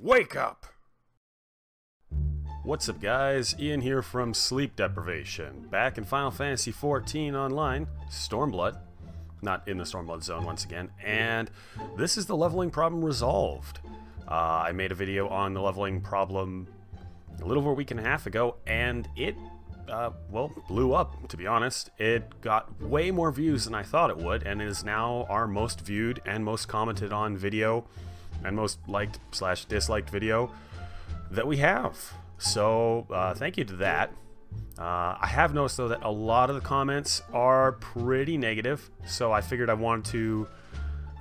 Wake up! What's up guys, Ian here from Sleep Deprivation, back in Final Fantasy XIV Online, Stormblood, not in the Stormblood zone once again, and this is the leveling problem resolved. I made a video on the leveling problem a little over a week and a half ago, and it, well, blew up, to be honest. It got way more views than I thought it would, and is now our most viewed and most commented on video, and most liked / disliked video that we have. So thank you to that. I have noticed though that a lot of the comments are pretty negative, so I figured I wanted to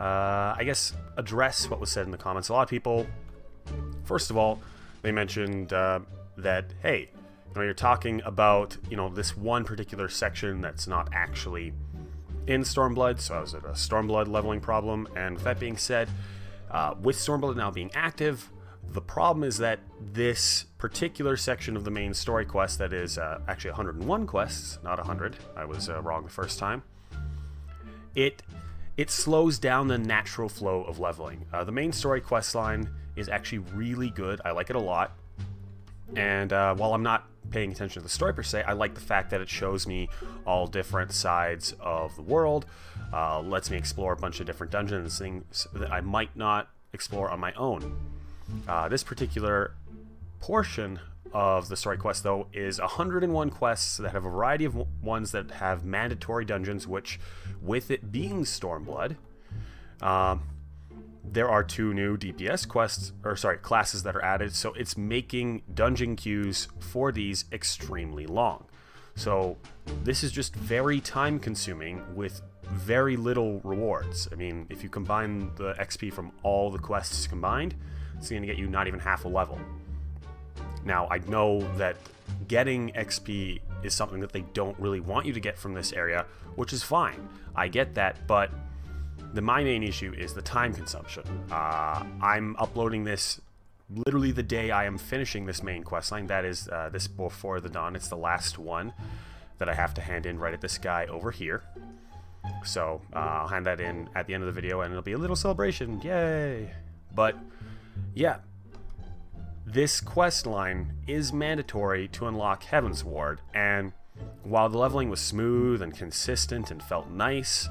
I guess address what was said in the comments. A lot of people, first of all, they mentioned that, hey, you're talking about, this one particular section that's not actually in Stormblood, so is it a Stormblood leveling problem? And with that being said, with Stormblood now being active, the problem is that this particular section of the main story quest, that is actually 101 quests, not 100, I was wrong the first time, it slows down the natural flow of leveling. The main story quest line is actually really good, I like it a lot, and while I'm not paying attention to the story per se, I like the fact that it shows me all different sides of the world, lets me explore a bunch of different dungeons, things that I might not explore on my own. This particular portion of the story quest, though, is 101 quests that have a variety of ones that have mandatory dungeons, which, with it being Stormblood, there are 2 new DPS classes that are added, so it's making dungeon queues for these extremely long. So this is just very time consuming with very little rewards. I mean, if you combine the XP from all the quests combined, it's going to get you not even half a level. Now, I know that getting XP is something that they don't really want you to get from this area, which is fine. I get that, but my main issue is the time consumption. I'm uploading this literally the day I am finishing this main questline. That is this Before the Dawn. It's the last one that I have to hand in right at this guy over here. So I'll hand that in at the end of the video, and it'll be a little celebration. Yay! But yeah, this quest line is mandatory to unlock Heaven's Ward, and while the leveling was smooth and consistent and felt nice,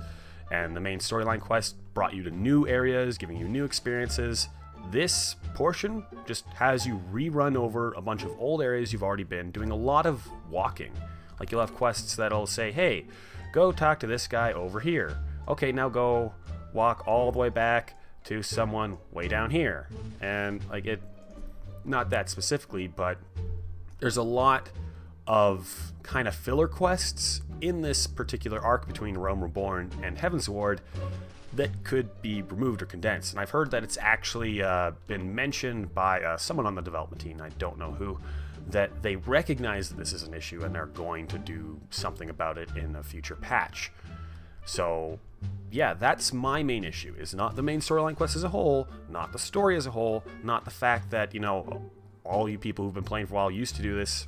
and the main storyline quest brought you to new areas, giving you new experiences, this portion just has you rerun over a bunch of old areas you've already been, doing a lot of walking. Like, you'll have quests that'll say, hey, go talk to this guy over here. Okay, now go walk all the way back to someone way down here. And like, it, not that specifically, but there's a lot of kind of filler quests in this particular arc between Realm Reborn and Heaven's Ward that could be removed or condensed. And I've heard that it's actually been mentioned by someone on the development team, I don't know who, that they recognize that this is an issue and they're going to do something about it in a future patch. So yeah, that's my main issue, is not the main storyline quest as a whole, not the story as a whole, not the fact that, all you people who've been playing for a while used to do this.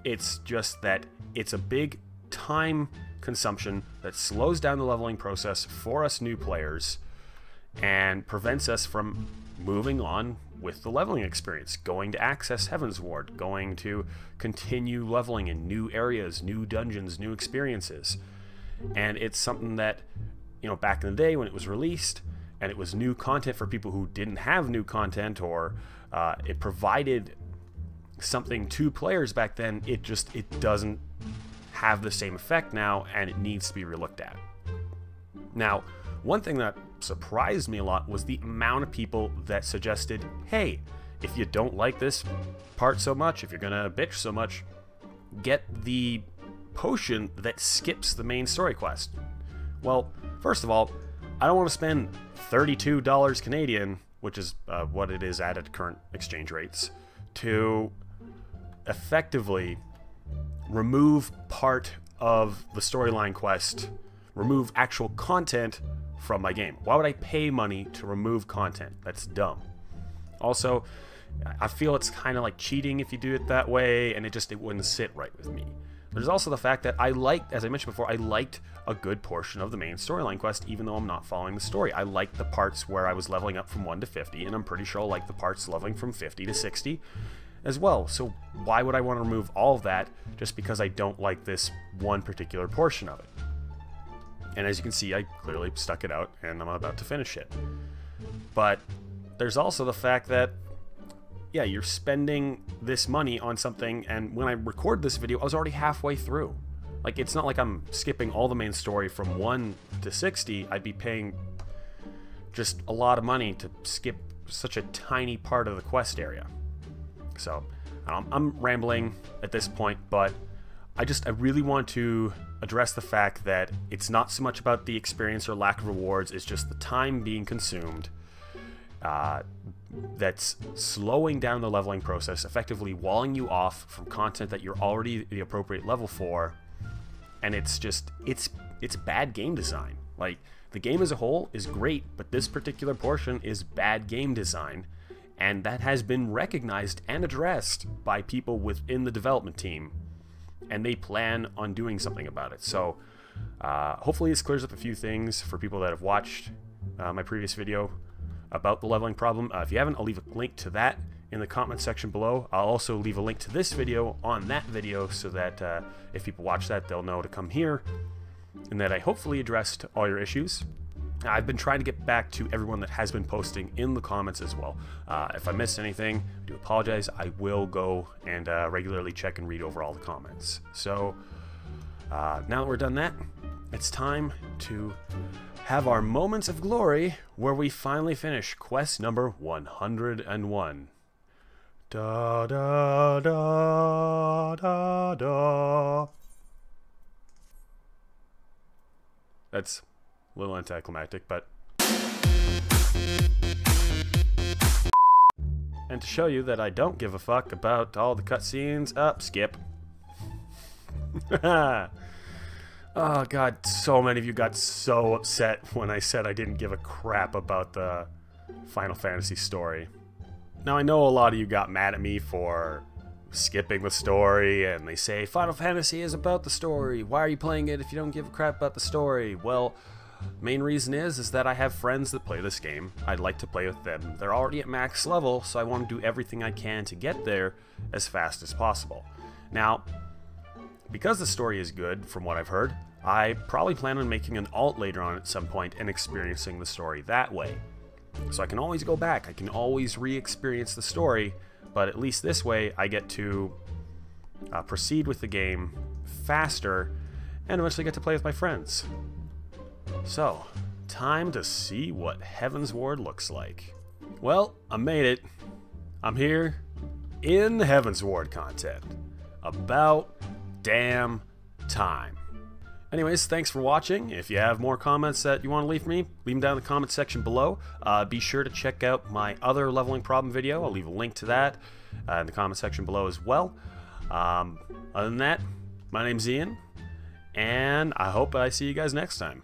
It's just that it's a big time consumption that slows down the leveling process for us new players and prevents us from moving on with the leveling experience, going to access Heaven's Ward, going to continue leveling in new areas, new dungeons, new experiences. And it's something that, back in the day when it was released, and it was new content for people who didn't have new content, or it provided something to players back then, it doesn't have the same effect now, and it needs to be relooked at. Now, one thing that surprised me a lot was the amount of people that suggested, hey, if you don't like this part so much, if you're gonna bitch so much, get the potion that skips the main story quest. Well, first of all, I don't want to spend $32 Canadian, which is what it is at current exchange rates, to effectively remove part of the storyline quest, remove actual content from my game. Why would I pay money to remove content? That's dumb. Also, I feel it's kind of like cheating if you do it that way, and it wouldn't sit right with me. There's also the fact that I liked, as I mentioned before, I liked a good portion of the main storyline quest, even though I'm not following the story. I liked the parts where I was leveling up from 1 to 50, and I'm pretty sure I'll like the parts leveling from 50 to 60 as well. So why would I want to remove all of that just because I don't like this one particular portion of it? And as you can see, I clearly stuck it out, and I'm about to finish it. But there's also the fact that, yeah, you're spending this money on something, and when I record this video, I was already halfway through. Like, it's not like I'm skipping all the main story from 1 to 60. I'd be paying just a lot of money to skip such a tiny part of the quest area. So, I'm rambling at this point, but I really want to address the fact that it's not so much about the experience or lack of rewards, it's just the time being consumed that's slowing down the leveling process, effectively walling you off from content that you're already the appropriate level for, and it's bad game design. Like, the game as a whole is great, but this particular portion is bad game design, and that has been recognized and addressed by people within the development team, and they plan on doing something about it. So hopefully this clears up a few things for people that have watched my previous video about the leveling problem. If you haven't, I'll leave a link to that in the comment section below. I'll also leave a link to this video on that video so that if people watch that, they'll know to come here, and that I hopefully addressed all your issues. I've been trying to get back to everyone that has been posting in the comments as well. If I missed anything, I do apologize. I will go and regularly check and read over all the comments. So now that we're done that, it's time to have our moments of glory where we finally finish quest number 101. Da da da da da. That's a little anticlimactic, but... And to show you that I don't give a fuck about all the cutscenes, skip. Oh god, so many of you got so upset when I said I didn't give a crap about the Final Fantasy story. Now, I know a lot of you got mad at me for skipping the story, and they say, Final Fantasy is about the story. Why are you playing it if you don't give a crap about the story? Well, main reason is that I have friends that play this game. I'd like to play with them. They're already at max level, so I want to do everything I can to get there as fast as possible. Now, because the story is good, from what I've heard, I probably plan on making an alt later on at some point and experiencing the story that way. So I can always go back, I can always re-experience the story, but at least this way I get to proceed with the game faster and eventually get to play with my friends. So, time to see what Heavensward looks like. Well, I made it. I'm here in Heavensward content. About damn time. Anyways, thanks for watching. If you have more comments that you want to leave me, leave them down in the comment section below. Be sure to check out my other leveling problem video. I'll leave a link to that in the comment section below as well. Other than that, my name's Ian, and I hope I see you guys next time.